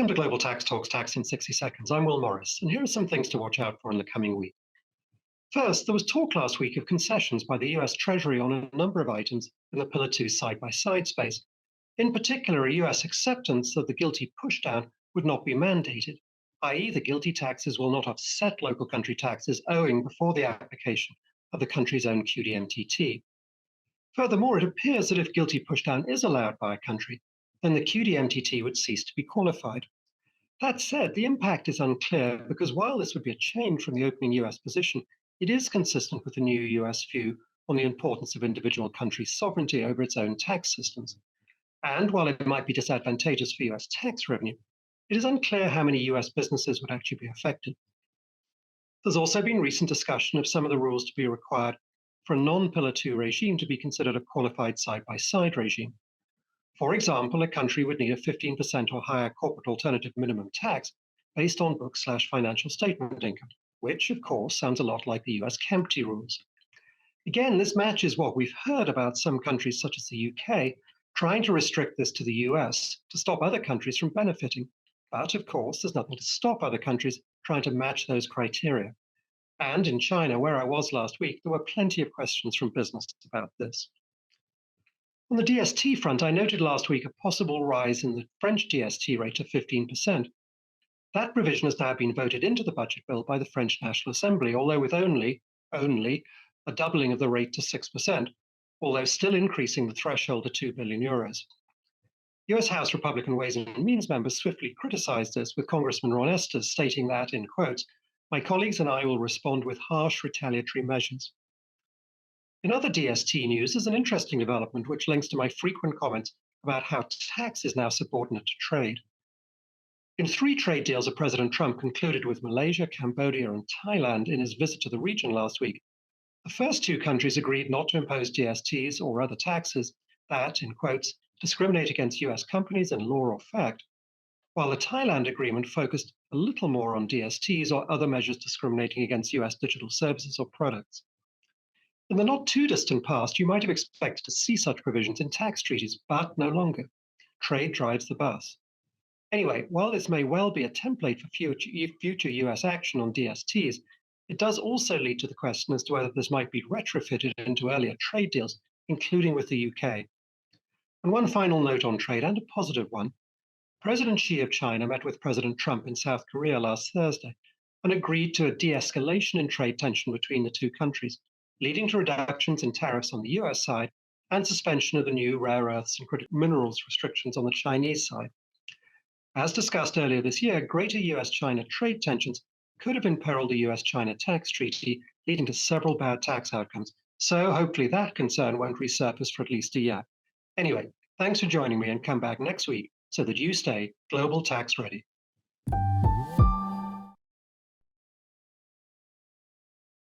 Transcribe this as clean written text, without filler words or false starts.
Welcome to Global Tax Talks, Tax in 60 Seconds. I'm Will Morris, and here are some things to watch out for in the coming week. First, there was talk last week of concessions by the US Treasury on a number of items in the Pillar 2 side-by-side space. In particular, a US acceptance that the GILTI pushdown would not be mandated, i.e. the GILTI taxes will not offset local country taxes owing before the application of the country's own QDMTT. Furthermore, it appears that if GILTI pushdown is allowed by a country, then the QDMTT would cease to be qualified. That said, the impact is unclear because while this would be a change from the opening US position, it is consistent with the new US view on the importance of individual countries' sovereignty over its own tax systems. And while it might be disadvantageous for US tax revenue, it is unclear how many US businesses would actually be affected. There's also been recent discussion of some of the rules to be required for a non-Pillar 2 regime to be considered a qualified side-by-side regime. For example, a country would need a 15% or higher corporate alternative minimum tax based on book/financial statement income, which, of course, sounds a lot like the US KEMPTI rules. Again, this matches what we've heard about some countries, such as the UK, trying to restrict this to the US to stop other countries from benefiting. But, of course, there's nothing to stop other countries trying to match those criteria. And in China, where I was last week, there were plenty of questions from business about this. On the DST front, I noted last week a possible rise in the French DST rate to 15%. That provision has now been voted into the budget bill by the French National Assembly, although with only a doubling of the rate to 6%, although still increasing the threshold to €2 billion. US House Republican Ways and Means members swiftly criticized this, with Congressman Ron Estes stating that, in quotes, "My colleagues and I will respond with harsh retaliatory measures." In other DST news, there's an interesting development which links to my frequent comments about how tax is now subordinate to trade. In 3 trade deals that President Trump concluded with Malaysia, Cambodia, and Thailand in his visit to the region last week, the first 2 countries agreed not to impose DSTs or other taxes that, in quotes, discriminate against US companies in law or fact, while the Thailand agreement focused a little more on DSTs or other measures discriminating against US digital services or products. In the not too distant past, you might have expected to see such provisions in tax treaties, but no longer. Trade drives the bus. Anyway, while this may well be a template for future US action on DSTs, it does also lead to the question as to whether this might be retrofitted into earlier trade deals, including with the UK. And one final note on trade, and a positive one. President Xi of China met with President Trump in South Korea last Thursday and agreed to a de-escalation in trade tension between the 2 countries, leading to reductions in tariffs on the US side and suspension of the new rare earths and critical minerals restrictions on the Chinese side. As discussed earlier this year, greater US-China trade tensions could have imperiled the US-China tax treaty, leading to several bad tax outcomes. So hopefully that concern won't resurface for at least a year. Anyway, thanks for joining me, and come back next week so that you stay global tax ready.